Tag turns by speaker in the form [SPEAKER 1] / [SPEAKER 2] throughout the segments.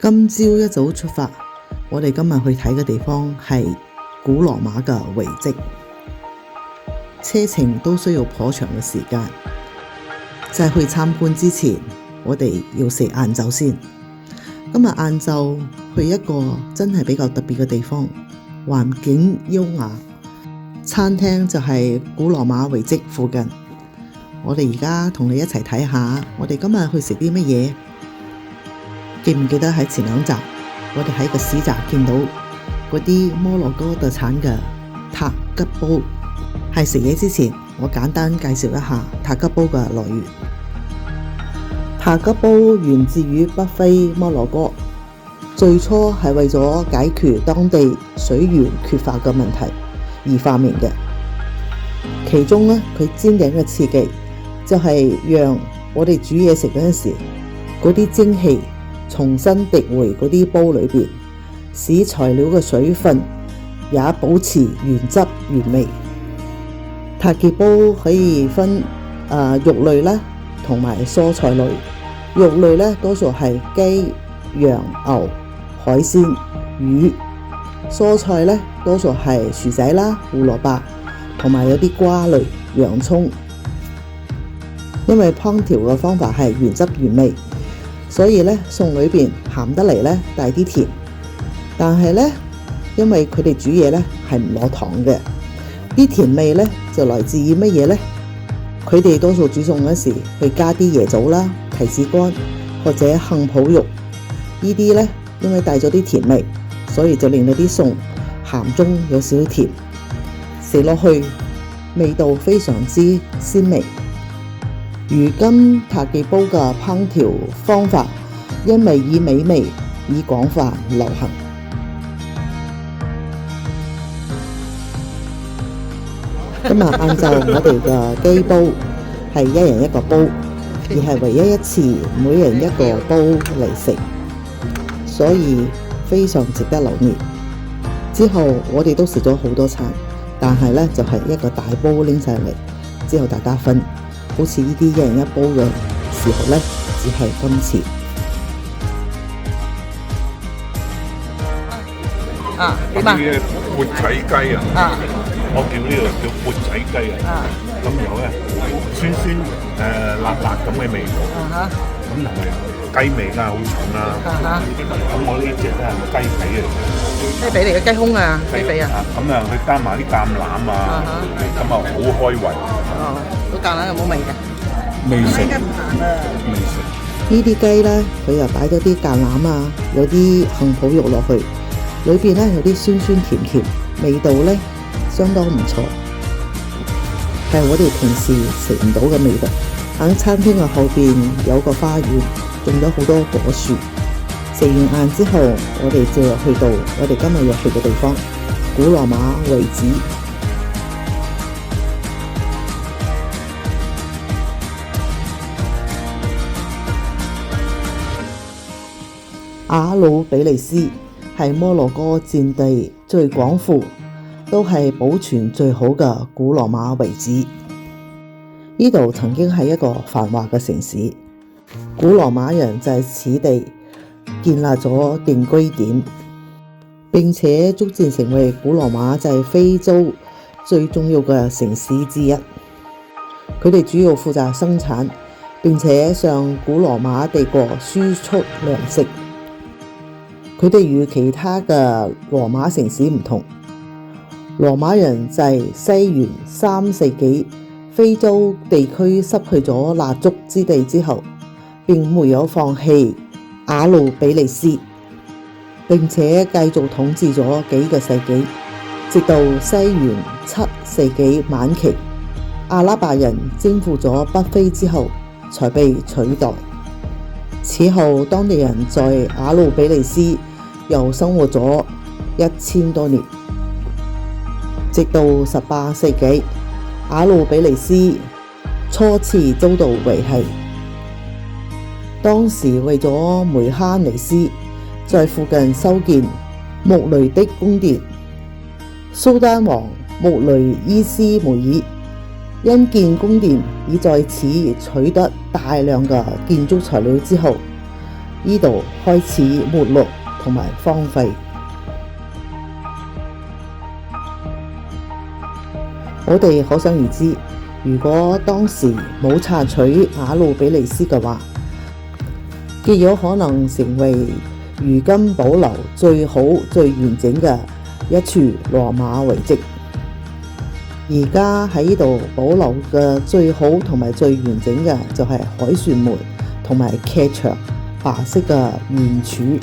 [SPEAKER 1] 今朝一早出發，我哋今日去睇嘅地方係古羅馬嘅遺跡，車程都需要頗長嘅時間。就係去參觀之前，我哋要食晏晝先。今日晏晝去一個真係比較特別嘅地方，環境優雅，餐廳就係古羅馬遺跡附近。我哋而家同你一齊睇下，我哋今日去食啲乜嘢？記唔記得喺前兩集，我哋喺個市集見到嗰啲摩洛哥特產嘅塔吉煲？喺食嘢之前，我簡單介紹一下塔吉煲嘅來源。塔吉煲源自於北非摩洛哥，最初係為咗解決當地水源缺乏嘅問題而發明嘅。其中呢，佢煎餅嘅設計就係讓我哋煮嘢食嗰陣時，嗰啲蒸汽重新滴回嗰啲煲裏邊，使材料嘅水分也保持原汁原味。塔吉煲可以分肉類啦，同埋蔬菜類。肉類咧多數係雞、羊、牛、海鮮、魚；蔬菜咧多數係薯仔啦、胡蘿蔔，同埋有啲瓜類、洋蔥。因為烹調嘅方法係原汁原味，所以咧餸裏邊鹹得嚟咧帶啲甜。但係咧，因為佢哋煮嘢咧係唔落糖嘅，啲甜味咧就來自於乜嘢咧？佢哋多數煮餸嗰時去加啲椰棗啦、提子乾或者杏脯肉，呢啲呢，因為帶咗啲甜味，所以就令到啲餸鹹中有少少甜，食落去味道非常之鮮味。如今塔吉煲嘅烹調方法因為以美味以廣泛流行。今日晏晝我哋嘅雞煲係一人一個煲，而係唯一一次每人一個煲嚟食，所以非常值得留念。之後我哋都食咗好多餐，但係呢就係一個大煲拎上嚟，之後大家分，好似呢啲一人一煲嘅時候呢，只係今次。
[SPEAKER 2] 點啊？缽仔雞啊！我叫呢個叫缽仔雞啊！咁有咧酸酸辣辣咁嘅味道，咁同埋雞味好重啦。咁我呢隻咧係雞髀嚟嘅，
[SPEAKER 3] 雞髀嚟嘅，雞胸啊，雞髀啊。
[SPEAKER 2] 咁佢加埋啲橄欖啊，咁好開胃。
[SPEAKER 3] 個橄欖有冇味嘅？
[SPEAKER 2] 未食，
[SPEAKER 3] 應該唔鹹啊。
[SPEAKER 2] 未食。
[SPEAKER 1] 呢啲雞呢，佢又擺咗啲橄欖啊，有啲杏脯肉落去，裏邊呢有啲酸酸甜甜，味道呢相當唔錯，係我哋平時食唔到嘅味道。喺餐廳嘅後邊有個花園，種咗好多果樹。食完晏之後，我哋就去到我哋今日要去嘅地方——古羅馬遺址。阿魯比利斯係摩洛哥佔地最廣闊，都係保存最好嘅古羅馬遺址。呢度曾經係一個繁華嘅城市，古羅馬人就喺此地建立咗定居點，並且逐漸成為古羅馬就係非洲最重要嘅城市之一。佢哋主要負責生產，並且向古羅馬帝國輸出糧食。佢哋與其他嘅羅馬城市唔同。羅馬人在西元3世紀非洲地區失去咗立足之地之後，並沒有放棄阿魯比利斯，並且繼續統治咗幾個世紀，直到西元7世紀晚期，阿拉伯人征服咗北非之後才被取代。此後當地人在阿魯比利斯又生活咗1000多年。直到18世紀，阿魯比利斯初次遭到遺棄。當時為咗梅哈尼斯在附近修建穆雷的宮殿，蘇丹王穆雷伊斯梅爾因建宮殿已在此取得大量嘅建築材料之後，呢度開始沒落同埋荒廢。我哋可想而知，如果當時冇拆除雅魯比利斯嘅話，極有可能成為如今保留最好最完整嘅一處羅馬遺跡。而家喺呢度保留嘅最好同埋最完整嘅就係凱旋門同埋劇場白色嘅圓柱。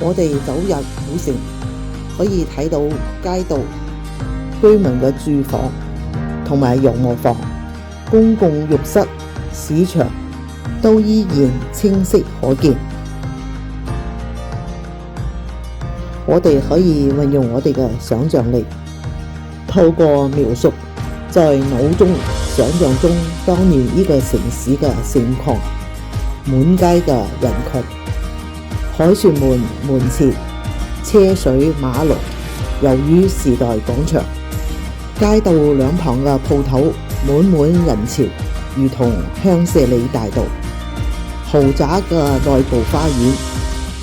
[SPEAKER 1] 我哋走入古城，可以睇到街道、居民嘅住房同埋洋磨房、公共浴室、市場都依然清晰可見。我哋可以運用我哋嘅想像力，透過描述，在腦中想像中當年呢個城市嘅盛況，滿街嘅人群。凱旋門門前車水馬龍，魷魚時代廣場，街道兩旁嘅鋪頭滿滿人潮，如同香榭里大道。豪宅嘅內部花園、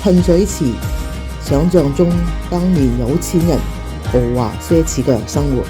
[SPEAKER 1] 噴水池，想像中當年有錢人豪華奢侈嘅生活。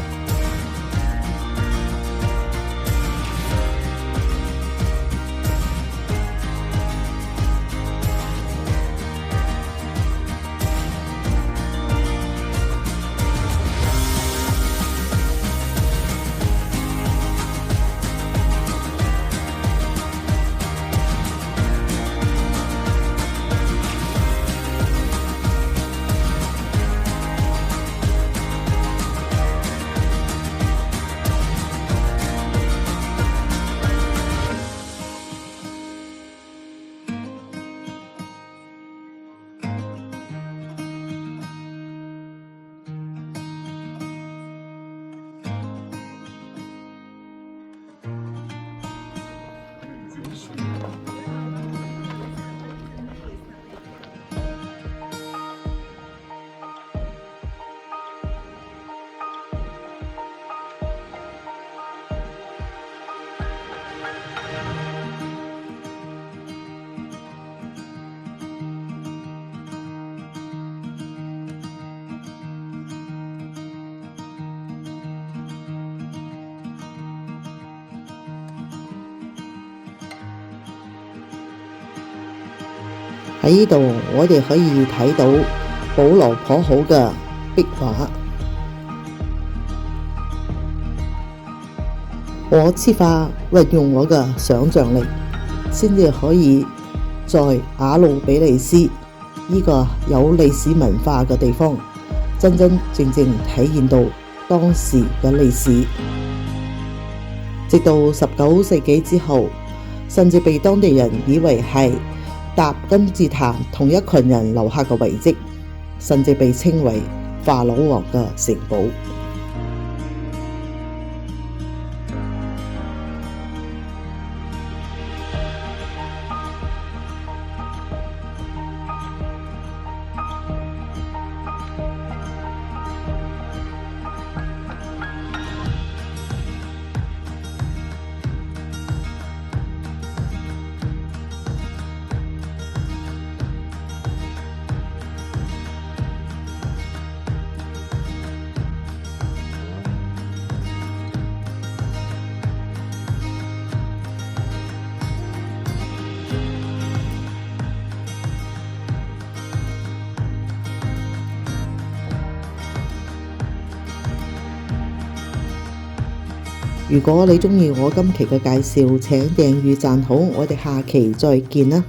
[SPEAKER 1] 喺呢度，我哋可以睇到保留頗好嘅壁畫。我設法運用我嘅想像力，先至可以在雅魯比利斯呢個有歷史文化嘅地方，真真正正體驗到當時嘅歷史。直到19世紀之後，甚至被當地人以為係搭金字塔同一群人留下嘅遺跡，甚至被稱為法老王嘅城堡。如果你鍾意我今期嘅介紹，請訂閱讚好，我哋下期再見啦！